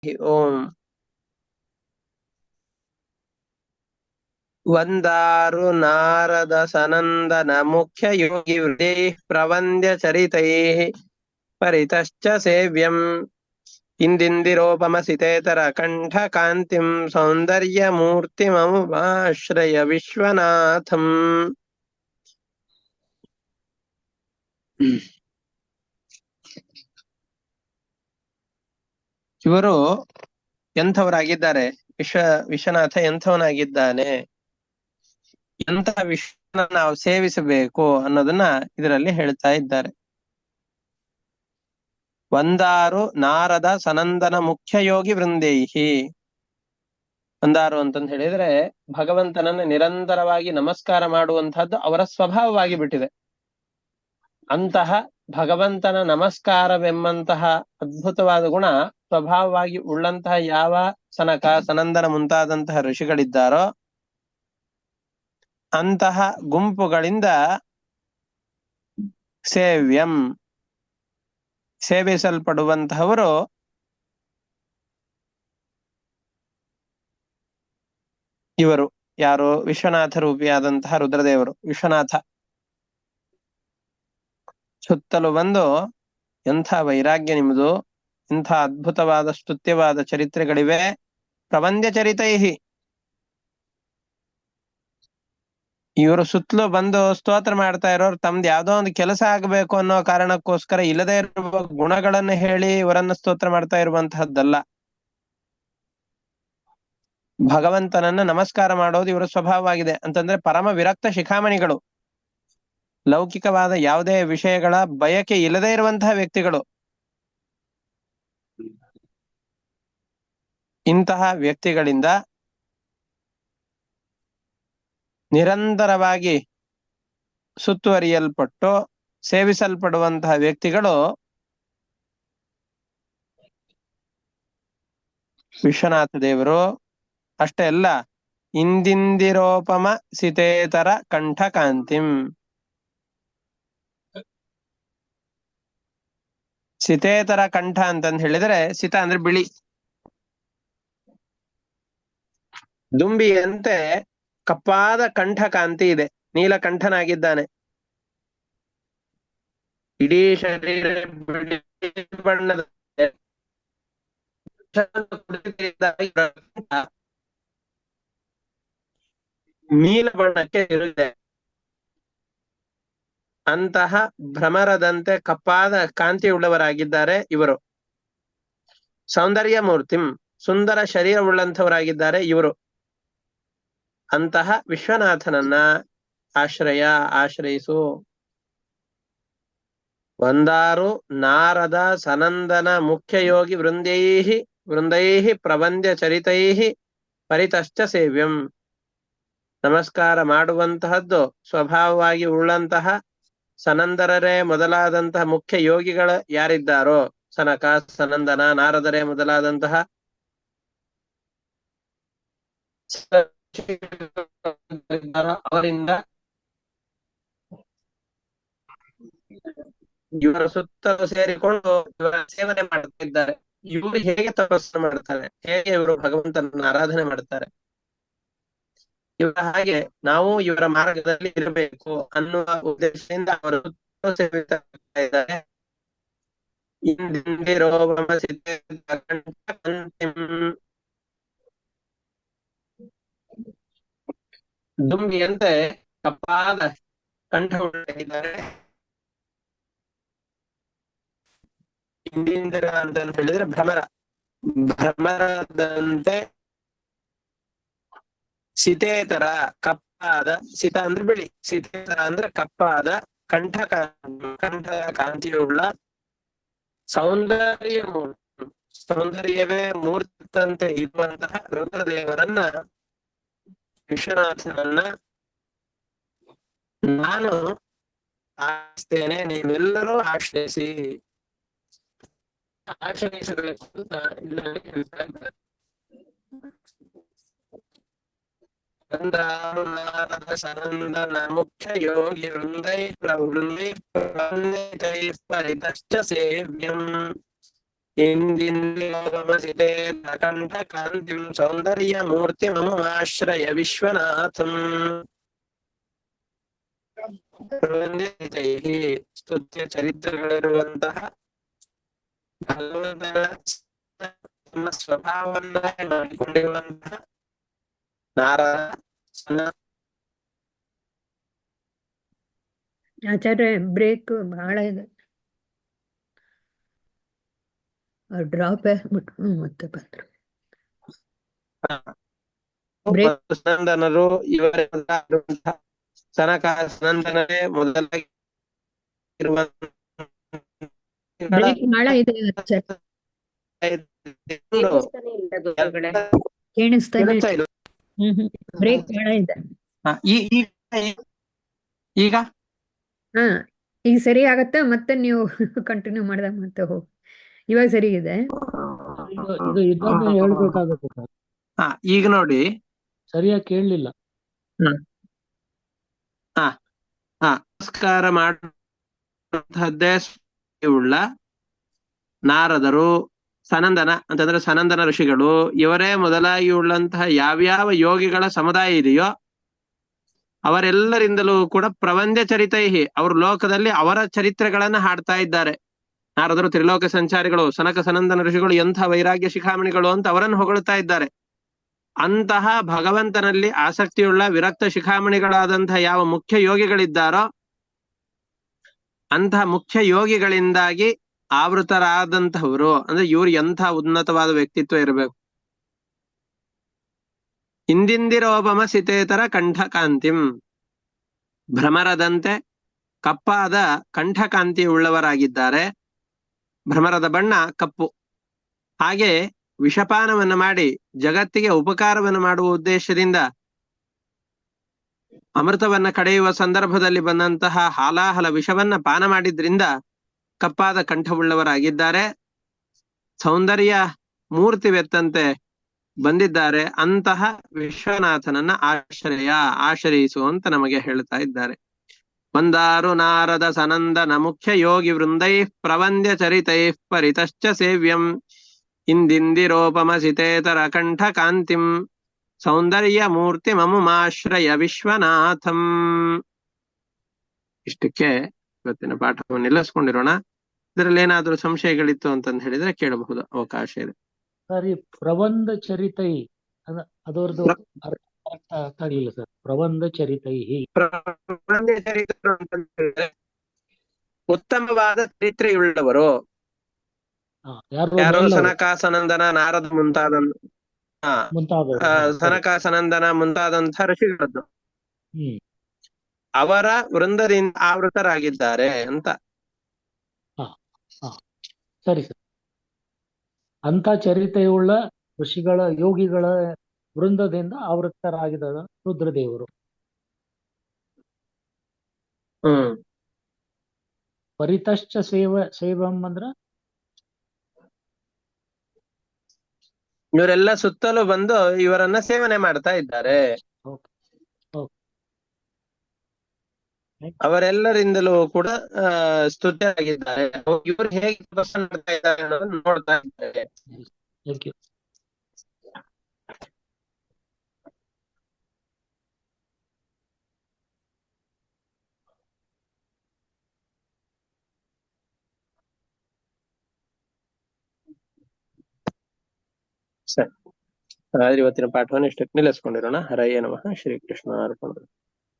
ಓಂ. ವಂದಾರು ನಾರದ ಸನಂದನ ಮುಖ್ಯ ಯೋಗಿ ವೃದೇ ಪ್ರವಂದ್ಯ ಚರಿತೈ ಪರಿತಶ್ಚ ಸೇವ್ಯಂ ಇಂದಿಂದಿರೋಪಮಸಿತೇತರ ಕಂಠ ಕಾಂತಿಂ ಸೌಂದರ್ಯ ಮೂರ್ತಿಮಮುಪಾಶ್ರಯ ವಿಶ್ವನಾಥಂ. ಇವರು ಎಂಥವರಾಗಿದ್ದಾರೆ? ವಿಶ್ವನಾಥ ಎಂಥವನಾಗಿದ್ದಾನೆ, ಎಂಥ ವಿಶ್ವನ ನಾವು ಸೇವಿಸಬೇಕು ಅನ್ನೋದನ್ನ ಇದರಲ್ಲಿ ಹೇಳ್ತಾ ಇದ್ದಾರೆ. ವಂದಾರು ನಾರದ ಸನಂದನ ಮುಖ್ಯ ಯೋಗಿ ವೃಂದೇಹಿ. ವಂದಾರು ಅಂತಂದು ಹೇಳಿದ್ರೆ ಭಗವಂತನನ್ನ ನಿರಂತರವಾಗಿ ನಮಸ್ಕಾರ ಮಾಡುವಂತಹದ್ದು ಅವರ ಸ್ವಭಾವವಾಗಿ ಬಿಟ್ಟಿದೆ. ಅಂತಹ ಭಗವಂತನ ನಮಸ್ಕಾರವೆಂಬಂತಹ ಅದ್ಭುತವಾದ ಗುಣ ಸ್ವಭಾವವಾಗಿ ಉಳ್ಳಂತಹ ಯಾವ ಸನಕ ಸನಂದನ ಮುಂತಾದಂತಹ ಋಷಿಗಳಿದ್ದಾರೋ ಅಂತಹ ಗುಂಪುಗಳಿಂದ ಸೇವ್ಯಂ ಸೇವಿಸಲ್ಪಡುವಂತಹವರು ಇವರು. ಯಾರು? ವಿಶ್ವನಾಥ ರೂಪಿಯಾದಂತಹ ರುದ್ರದೇವರು. ವಿಶ್ವನಾಥ ಸುತ್ತಲೂ ಬಂದು ಎಂಥ ವೈರಾಗ್ಯ ನಿಮ್ಮದು, ಇಂಥ ಅದ್ಭುತವಾದ ಸ್ತುತ್ಯವಾದ ಚರಿತ್ರೆಗಳಿವೆ. ಪ್ರವಂದ್ಯ ಚರಿತೈಹಿ, ಇವರು ಸುತ್ತಲೂ ಬಂದು ಸ್ತೋತ್ರ ಮಾಡ್ತಾ ಇರೋರು ತಮ್ದು ಯಾವ್ದೋ ಒಂದು ಕೆಲಸ ಆಗ್ಬೇಕು ಅನ್ನೋ ಕಾರಣಕ್ಕೋಸ್ಕರ ಇಲ್ಲದೆ ಇರುವ ಗುಣಗಳನ್ನು ಹೇಳಿ ಇವರನ್ನ ಸ್ತೋತ್ರ ಮಾಡ್ತಾ ಇರುವಂತಹದ್ದಲ್ಲ. ಭಗವಂತನನ್ನ ನಮಸ್ಕಾರ ಮಾಡೋದು ಇವರ ಸ್ವಭಾವವಾಗಿದೆ. ಅಂತಂದ್ರೆ ಪರಮ ವಿರಕ್ತ ಶಿಖಾಮಣಿಗಳು, ಲೌಕಿಕವಾದ ಯಾವುದೇ ವಿಷಯಗಳ ಬಯಕೆ ಇಲ್ಲದೆ ಇರುವಂತಹ ವ್ಯಕ್ತಿಗಳು. ಇಂತಹ ವ್ಯಕ್ತಿಗಳಿಂದ ನಿರಂತರವಾಗಿ ಸುತ್ತುವರಿಯಲ್ಪಟ್ಟು ಸೇವಿಸಲ್ಪಡುವಂತಹ ವ್ಯಕ್ತಿಗಳು ವಿಶ್ವನಾಥ ದೇವರು. ಅಷ್ಟೇ ಅಲ್ಲ, ಇಂದಿಂದಿರೋಪಮ ಸಿತೇತರ ಕಂಠ ಕಾಂತಿಂ. ಸಿತೇತರ ಕಂಠ ಅಂತಂದು ಹೇಳಿದ್ರೆ, ಸಿತ ಅಂದ್ರೆ ಬಿಳಿ, ದುಂಬಿಯಂತೆ ಕಪ್ಪಾದ ಕಂಠ ಕಾಂತಿ ಇದೆ. ನೀಲಕಂಠನಾಗಿದ್ದಾನೆ. ಇಡೀ ಶರೀರ ಬಿಳಿ ಬಣ್ಣದ ನೀಲ ಬಣ್ಣಕ್ಕೆ ಇರುತ್ತೆ. ಅಂತಹ ಭ್ರಮರದಂತೆ ಕಪ್ಪಾದ ಕಾಂತಿಯುಳ್ಳವರಾಗಿದ್ದಾರೆ ಇವರು. ಸೌಂದರ್ಯ ಮೂರ್ತಿಂ, ಸುಂದರ ಶರೀರವುಳ್ಳಂಥವರಾಗಿದ್ದಾರೆ ಇವರು. ಅಂತಹ ವಿಶ್ವನಾಥನನ್ನ ಆಶ್ರಯಿಸು. ವಂದಾರು ನಾರದ ಸನಂದನ ಮುಖ್ಯ ಯೋಗಿ ವೃಂದೈಹಿ ಪ್ರವಂದ್ಯ ಚರಿತೈಹಿ ಪರಿತಶ್ಚ ಸೇವ್ಯಂ. ನಮಸ್ಕಾರ ಮಾಡುವಂತಹದ್ದು ಸ್ವಭಾವವಾಗಿ ಉಳ್ಳಂತಹ ಸನಂದರರೇ ಮೊದಲಾದಂತಹ ಮುಖ್ಯ ಯೋಗಿಗಳ ಯಾರಿದ್ದಾರೋ, ಸನಕ ಸನಂದನ ನಾರದರೇ ಮೊದಲಾದಂತಹ ಅವರಿಂದ ಇವರ ಸುತ್ತ ಸೇರಿಕೊಂಡು ಇವರ ಸೇವನೆ ಮಾಡ್ತಾ ಇದ್ದಾರೆ. ಇವರು ಹೇಗೆ ತಪಸ್ಸು ಮಾಡ್ತಾರೆ, ಹೇಗೆ ಇವರು ಭಗವಂತನ ಆರಾಧನೆ ಮಾಡ್ತಾರೆ, ಇವರ ಹಾಗೆ ನಾವು ಇವರ ಮಾರ್ಗದಲ್ಲಿ ಇರಬೇಕು ಅನ್ನುವ ಉದ್ದೇಶದಿಂದ ಅವರು ಸುತ್ತ ಸೇವಿಸ್ತಾ ಇದ್ದಾರೆ. ದುಂಬಿಯಂತೆ ಕಪ್ಪಾದ ಕಂಠ ಉಳ್ಳಾಗಿದ್ದಾರೆ. ಇಂದಿಂದಿರ ಅಂತ ಹೇಳಿದ್ರೆ ಭ್ರಮರದಂತೆ ಸಿತೇತರ ಕಪ್ಪಾದ, ಸಿತ ಅಂದ್ರೆ ಬಿಳಿ, ಸಿತೇತರ ಅಂದ್ರೆ ಕಪ್ಪಾದ ಕಂಠ ಕಾಂತಿಯುಳ್ಳ ಸೌಂದರ್ಯವೇ ಮೂರ್ತಂತೆ ಇರುವಂತಹ ರುದ್ರದೇವರನ್ನ, ವಿಶ್ವನಾಥನನ್ನ ನಾನು ಆಶ್ರಯಿಸ್ತೇನೆ, ನೀವೆಲ್ಲರೂ ಆಶ್ರಯಿಸಬೇಕು ಅಂತ ಇದರಲ್ಲಿ ಹೇಳ್ತಾ ಇದ್ದಾರೆ. ಸನಂದನ ಮುಖ್ಯ ಯೋಗಿ ವೃಂದೈ ಪರಿತಶ್ಚ ಸೇವ್ಯಂ ಇಂದಿಂದಿಲೋಗಮಸಿತೆ ಕಂಠ ಕಾಂತಿಂ ಸೌಂದರ್ಯ ಮೂರ್ತಿ ಮಮಾಶ್ರಯ ವಿಶ್ವನಾಥಂ ಪ್ರಬಂಧಿತೈಃ ಸ್ತುತ್ಯ ಚರಿತ್ರೆಗಳಿರುವಂತಹ ಭಗವಂತನ ತಮ್ಮ ಸ್ವಭಾವವನ್ನಾಗಿ ಮಾಡಿಕೊಂಡಿರುವಂತಹ ನಾರದ ಆಚಾರ್ಯ ಬ್ರೇಕ್ ಬಹಳ ಇದೆ. ಡ್ರಾಪ್ ಆಗ್ಬಿಟ್ಟು ಮತ್ತೆ ಬಂದ್ರು. ಬ್ರೇಕ್ ಸನಂದನರು ಇವರೆಲ್ಲ ಸನಕ ಸನಂದನರೇ ಮೊದಲಾಗಿ ಬ್ರೇಕ್ ಬಹಳ ಇದೆ ಆಚಾರ್ಯ. ಕೇಳಿಸ್ತಾನೆ ಇಲ್ಲ. ಬ್ರೇಕ್ ಬಹಳ ಇದೆ. ಈಗ ಹಾ ಈಗ ಸರಿ ಆಗತ್ತೆ. ಮತ್ತೆ ನೀವು ಕಂಟಿನ್ಯೂ ಮಾಡಿದಾಗ ಮತ್ತೆ ಹೋಗಿ. ಇವಾಗ ಸರಿ ಇದೆ. ಇದು ಇದನ್ನೇ ಹೇಳ್ಬೇಕಾಗುತ್ತೆ ಸರ್. ಈಗ ನೋಡಿ ಸರಿಯಾಗಿ ಕೇಳಲಿಲ್ಲ. ನಮಸ್ಕಾರ ಮಾಡುವಂತಹದ್ದೇ ಉಳ್ಳ ನಾರದರು, ಸನಂದನ ಅಂತಂದ್ರೆ ಸನಂದನ ಋಷಿಗಳು ಇವರೇ ಮೊದಲಾಗಿ ಉಳ್ಳಂತಹ ಯಾವ್ಯಾವ ಯೋಗಿಗಳ ಸಮುದಾಯ ಇದೆಯೋ ಅವರೆಲ್ಲರಿಂದಲೂ ಕೂಡ ಪ್ರವಂದ್ಯ ಚರಿತೈಹಿ ಅವರು ಲೋಕದಲ್ಲಿ ಅವರ ಚರಿತ್ರೆಗಳನ್ನ ಹಾಡ್ತಾ ಇದ್ದಾರೆ. ನಾರದರು ತ್ರಿಲೋಕ ಸಂಚಾರಿಗಳು, ಸನಕ ಸನಂದನ ಋಷಿಗಳು ಎಂಥ ವೈರಾಗ್ಯ ಶಿಖಾಮಣಿಗಳು ಅಂತ ಅವರನ್ನು ಹೊಗಳುತ್ತಾ ಇದ್ದಾರೆ. ಅಂತಹ ಭಗವಂತನಲ್ಲಿ ಆಸಕ್ತಿಯುಳ್ಳ ವಿರಕ್ತ ಶಿಖಾಮಣಿಗಳಾದಂತಹ ಯಾವ ಮುಖ್ಯ ಯೋಗಿಗಳಿದ್ದಾರೋ ಅಂತಹ ಮುಖ್ಯ ಯೋಗಿಗಳಿಂದಾಗಿ ಆವೃತರಾದಂತಹವರು ಅಂದ್ರೆ ಇವ್ರು ಎಂಥ ಉನ್ನತವಾದ ವ್ಯಕ್ತಿತ್ವ ಇರಬೇಕು. ಇಂದಿಂದಿರೋಪಮ ಸಿತೇತರ ಕಂಠಕಾಂತಿಂ, ಭ್ರಮರದಂತೆ ಕಪ್ಪಾದ ಕಂಠಕಾಂತಿ ಉಳ್ಳವರಾಗಿದ್ದಾರೆ. ಭ್ರಮರದ ಬಣ್ಣ ಕಪ್ಪು. ಹಾಗೆ ವಿಷಪಾನವನ್ನು ಮಾಡಿ ಜಗತ್ತಿಗೆ ಉಪಕಾರವನ್ನು ಮಾಡುವ ಉದ್ದೇಶದಿಂದ ಅಮೃತವನ್ನ ಕಡೆಯುವ ಸಂದರ್ಭದಲ್ಲಿ ಬಂದಂತಹ ಹಾಲಾಹಲ ವಿಷವನ್ನ ಪಾನ ಮಾಡಿದ್ರಿಂದ ಕಪ್ಪಾದ ಕಂಠವುಳ್ಳವರಾಗಿದ್ದಾರೆ. ಸೌಂದರ್ಯ ಮೂರ್ತಿವೆತ್ತಂತೆ ಬಂದಿದ್ದಾರೆ. ಅಂತಹ ವಿಶ್ವನಾಥನನ್ನ ಆಶ್ರಯಿಸು ಅಂತ ನಮಗೆ ಹೇಳ್ತಾ ಇದ್ದಾರೆ. ಮಂದಾರು ನಾರದ ಸನಂದನ ಮುಖ್ಯ ಯೋಗಿ ವೃಂದೈ ಪ್ರವಂದ್ಯ ಚರಿತೈ ಪರಿತಶ್ಚ ಸೇವ್ಯಂ ಇಂದಿಂದಿರೋಪಮ ಸಿತೇತರ ಕಂಠ ಕಾಂತಿಂ ಸೌಂದರ್ಯ ಮೂರ್ತಿ ಮಮುಮಾಶ್ರಯ ವಿಶ್ವನಾಥಂ. ಇಷ್ಟಕ್ಕೆ ಇವತ್ತಿನ ಪಾಠವನ್ನು ನಿಲ್ಲಿಸ್ಕೊಂಡಿರೋಣ. ಇದರಲ್ಲಿ ಏನಾದ್ರೂ ಸಂಶಯಗಳಿತ್ತು ಅಂತಂದು ಹೇಳಿದ್ರೆ ಕೇಳಬಹುದು, ಅವಕಾಶ ಇದೆ. ಸರಿ, ಪ್ರಬಂಧ ಚರಿತೈ ಅದರದ್ದು ಅರ್ಥ ಆಗ್ಲಿಲ್ಲ ಸರ್. ಪ್ರಬಂಧ ಚರಿತೈ ಪ್ರಬಂಧ ಚರಿತರು ಅಂತಂದ್ರೆ ಉತ್ತಮವಾದ ಚರಿತ್ರೆಯುಳ್ಳವರು. ಯಾರು ಸನಕ ಸನಂದನ ನಾರದ ಸನಕ ಸನಂದನ ಮುಂತಾದಂಥ ಋಷಿಗಳದ್ದು ಅವರ ವೃಂದದಿಂದ ಆವೃತರಾಗಿದ್ದಾರೆ ಅಂತ. ಸರಿ ಸರ್. ಅಂತ ಚರಿತೆಯುಳ್ಳ ಋಷಿಗಳ ಯೋಗಿಗಳ ವೃಂದದಿಂದ ಆವೃತ್ತರಾಗಿದ್ದ ರುದ್ರದೇವರು. ಪರಿತಶ್ಚ ಸೇವಂ ಅಂದ್ರ ಇವರೆಲ್ಲ ಸುತ್ತಲೂ ಬಂದು ಇವರನ್ನ ಸೇವನೆ ಮಾಡ್ತಾ ಇದ್ದಾರೆ. ಅವರೆಲ್ಲರಿಂದಲೂ ಕೂಡ ಸ್ತುತ್ಯರಾಗಿದ್ದಾರೆ. ಇವರು ಹೇಗೆ ತಪಸ್ಸು ಮಾಡ್ತಾ ಇದ್ದಾರೆ ಅನ್ನೋದನ್ನ ನೋಡ್ತಾ ಇದ್ದಾರೆ. ಸರಿ, ಹಾಗಾದ್ರೆ ಇವತ್ತಿನ ಪಾಠವನ್ನು ಇಷ್ಟಕ್ಕೆ ನಿಲ್ಲಿಸ್ಕೊಂಡಿರೋಣ. ಹರಯೇ ನಮಃ. ಶ್ರೀಕೃಷ್ಣ ಅರ್ಪಣ.